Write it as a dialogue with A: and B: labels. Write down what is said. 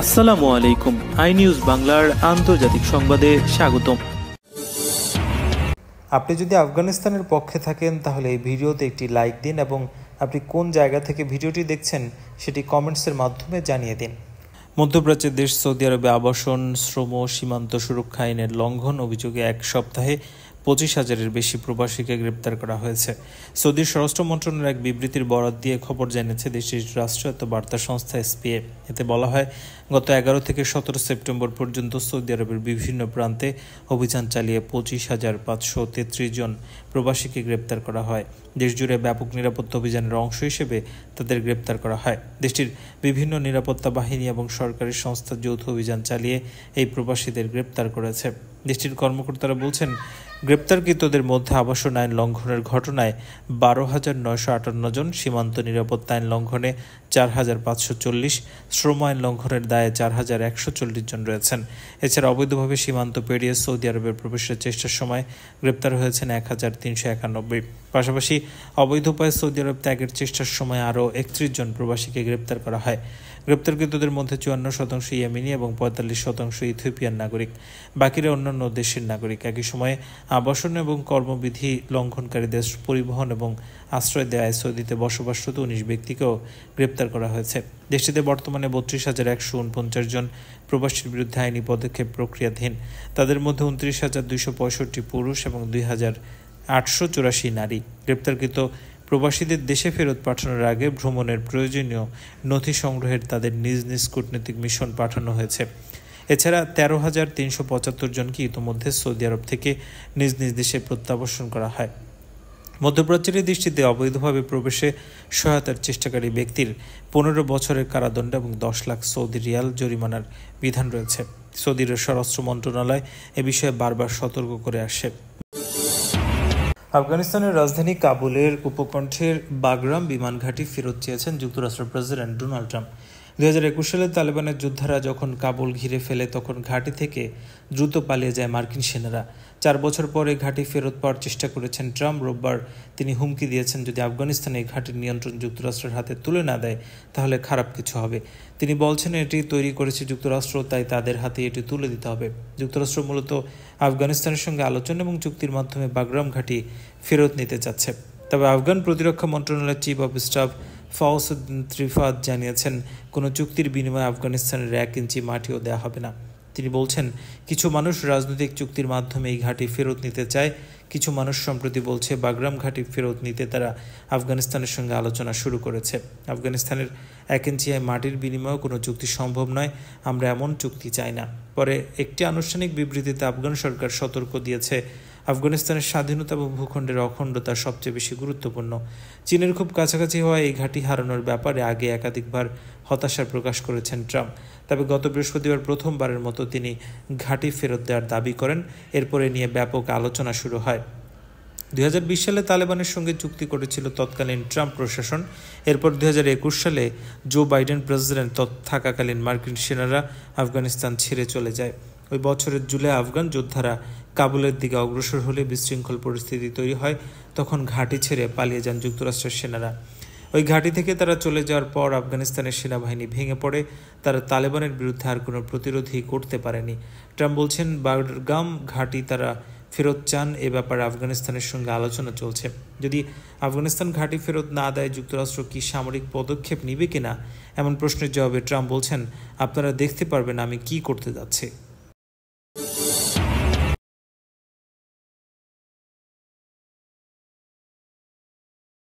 A: আসসালামু আলাইকুম। I news বাংলার আন্তর্জাতিক সংবাদে স্বাগতম।
B: আপনি যদি আফগানিস্তানের পক্ষে থাকেন তাহলে এই ভিডিওতে একটি লাইক দিন এবং আপনি কোন জায়গা থেকে ভিডিওটি দেখছেন সেটি কমেন্টসের মাধ্যমে জানিয়ে দিন। মধ্যপ্রাচ্যের দেশ সৌদি আরবে আবাসন, শ্রম, সীমান্ত সুরক্ষা আইনের লঙ্ঘন অভিযোগে এক সপ্তাহে 25,000-এর বেশি প্রবাসীকে গ্রেপ্তার করা হয়েছে। সৌদির স্বরাষ্ট্র মন্ত্রণালয়ের এক বিবৃতির বরাত দিয়ে খবর জানিয়েছে দেশটির রাষ্ট্রায়ত্ত বার্তা সংস্থা এসপিএ। এতে বলা হয়, গত 11 থেকে 17 সেপ্টেম্বর পর্যন্ত সৌদি আরবের বিভিন্ন প্রান্তে অভিযান চালিয়ে 25,533 জন প্রবাসীকে গ্রেপ্তার করা হয়। দেশজুড়ে ব্যাপক নিরাপত্তা অভিযানের অংশ হিসেবে তাদের গ্রেপ্তার করা হয়। দেশটির বিভিন্ন নিরাপত্তা বাহিনী এবং সরকারি সংস্থার যৌথ অভিযান চালিয়ে এই প্রবাসীদের গ্রেপ্তার করেছে। দেশটির কর্মকর্তারা বলছেন, গ্রেপ্তারকৃতদের মধ্যে আবাসন আইন লঙ্ঘনের ঘটনায় 12,958 জন, সীমান্ত নিরাপত্তা আইন লঙ্ঘনে 4,540, শ্রম আইন লঙ্ঘনের দায়ে 4,140 জন রয়েছেন। এছাড়া অবৈধভাবে সীমান্ত পেরিয়ে সৌদি আরবে প্রবেশের চেষ্টার সময় গ্রেপ্তার হয়েছেন 1,391। পাশাপাশি অবৈধ উপায়ে সৌদি আরব ত্যাগের চেষ্টার সময় আরও 31 জন প্রবাসীকে গ্রেপ্তার করা হয়। গ্রেপ্তারকৃতদের মধ্যে 54% ইয়েমেনি এবং 45% ইথিওপিয়ান নাগরিক, বাকিরা অন্যান্য দেশের নাগরিক। একই সময়ে আবাসন এবং কর্মবিধি লঙ্ঘনকারীদের পরিবহন এবং আশ্রয় দেওয়ায় সৌদিতে বসবাসরত 19 ব্যক্তিকেও গ্রেপ্তার করা হয়েছে। দেশটিতে বর্তমানে 32,149 জন প্রবাসীর বিরুদ্ধে আইনি পদক্ষেপ প্রক্রিয়াধীন। তাদের মধ্যে 29,265 পুরুষ এবং 2,884 নারী। গ্রেপ্তারকৃত প্রবাসীদের দেশে ফেরত পাঠানোর আগে ভ্রমণের প্রয়োজনীয় নথি সংগ্রহের তাদের নিজ নিজ কূটনৈতিক মিশন পাঠানো হয়েছে। এছাড়া 13,375 জনকে ইতোমধ্যে সৌদি আরব থেকে নিজ নিজ দেশে প্রত্যাবর্তন করা হয়। মধ্যপ্রাচ্যের এই দেশটিতে অবৈধভাবে প্রবেশে সহায়তার চেষ্টাকারী ব্যক্তির 15 বছরের কারাদণ্ড এবং 10 লাখ সৌদি রিয়াল জরিমানার বিধান রয়েছে। সৌদির স্বরাষ্ট্র মন্ত্রণালয় এ বিষয়ে বারবার সতর্ক করে আসে। আফগানিস্তানের রাজধানী কাবুলের উপকণ্ঠের বাগরাম বিমান ঘাঁটি ফেরত চেয়েছেন যুক্তরাষ্ট্রের প্রেসিডেন্ট ডোনাল্ড ট্রাম্প। 2021 সালে তালেবানের যোদ্ধারা যখন কাবুল ঘিরে ফেলে তখন ঘাঁটি থেকে দ্রুত পালিয়ে যায় মার্কিন সেনারা। 4 বছর পরে ঘাঁটি ফেরত পাওয়ার চেষ্টা করেছেন ট্রাম্প। রোববার তিনি হুমকি দিয়েছেন, যদি আফগানিস্তানে এই ঘাঁটির নিয়ন্ত্রণ যুক্তরাষ্ট্রের হাতে তুলে না দেয় তাহলে খারাপ কিছু হবে। তিনি বলছেন, এটি তৈরি করেছে যুক্তরাষ্ট্র, তাই তাদের হাতে এটি তুলে দিতে হবে। যুক্তরাষ্ট্র মূলত আফগানিস্তানের সঙ্গে আলোচনা এবং চুক্তির মাধ্যমে বাগরাম ঘাঁটি ফেরত নিতে চাচ্ছে। তবে আফগান প্রতিরক্ষা মন্ত্রণালয়ের চিফ অব স্টাফ ফাওসুদ্দিন ত্রিফাত জানিয়েছেন, কোনো চুক্তির বিনিময়ে আফগানিস্তানের 1 ইঞ্চি মাটিও দেওয়া হবে না। তিনি বলছেন, কিছু মানুষ রাজনৈতিক চুক্তির মাধ্যমে এই ঘাঁটি ফেরত নিতে চায়। কিছু মানুষ সম্প্রতি বলছে বাগরাম ঘাঁটি ফেরত নিতে তারা আফগানিস্তানের সঙ্গে আলোচনা শুরু করেছে। আফগানিস্তানের 1 ইঞ্চি মাটির বিনিময়ে কোনো চুক্তি সম্ভব নয়, আমরা এমন চুক্তি চাই না। পরে একটি আনুষ্ঠানিক বিবৃতিতে আফগান সরকার সতর্ক দিয়েছে, আফগানিস্তানের স্বাধীনতা এবং ভূখণ্ডের অখণ্ডতা সবচেয়ে বেশি গুরুত্বপূর্ণ। চীনের খুব কাছাকাছি হওয়া এই ঘাঁটি হারানোর ব্যাপারে আগে একাধিকবার হতাশা প্রকাশ করেছেন ট্রাম্প। তবে গত বৃহস্পতিবার প্রথমবারের মতো তিনি ঘাঁটি ফেরত দেওয়ার দাবি করেন। এরপরে নিয়ে ব্যাপক আলোচনা শুরু হয়। 2020 সালে তালেবানের সঙ্গে চুক্তি করেছিল তৎকালীন ট্রাম্প প্রশাসন। এরপর 2021 সালে জো বাইডেন প্রেসিডেন্ট থাকাকালীন মার্কিন সেনারা আফগানিস্তান ছেড়ে চলে যায়। ওই বছরের জুলাই আফগান যোদ্ধারা কাবুলের দিকে অগ্রসর হলে বিশৃঙ্খল পরিস্থিতি তৈরি হয়। তখন ঘাঁটি ছেড়ে পালিয়ে যান যুক্তরাষ্ট্রের সেনারা। ওই ঘাঁটি থেকে তারা চলে যাওয়ার পর আফগানিস্তানের সেনাবাহিনী ভেঙে পড়ে। তারা তালেবানের বিরুদ্ধে আর কোনো প্রতিরোধই করতে পারেনি। ট্রাম্প বলছেন, বাগরাম ঘাঁটি তারা ফেরত চান, এ ব্যাপারে আফগানিস্তানের সঙ্গে আলোচনা চলছে। যদি আফগানিস্তান ঘাঁটি ফেরত না দেয় যুক্তরাষ্ট্র কি সামরিক পদক্ষেপ নেবে কিনা, এমন প্রশ্নের জবাবে ট্রাম্প বলছেন, আপনারা দেখতে পারবেন আমি কি করতে যাচ্ছি।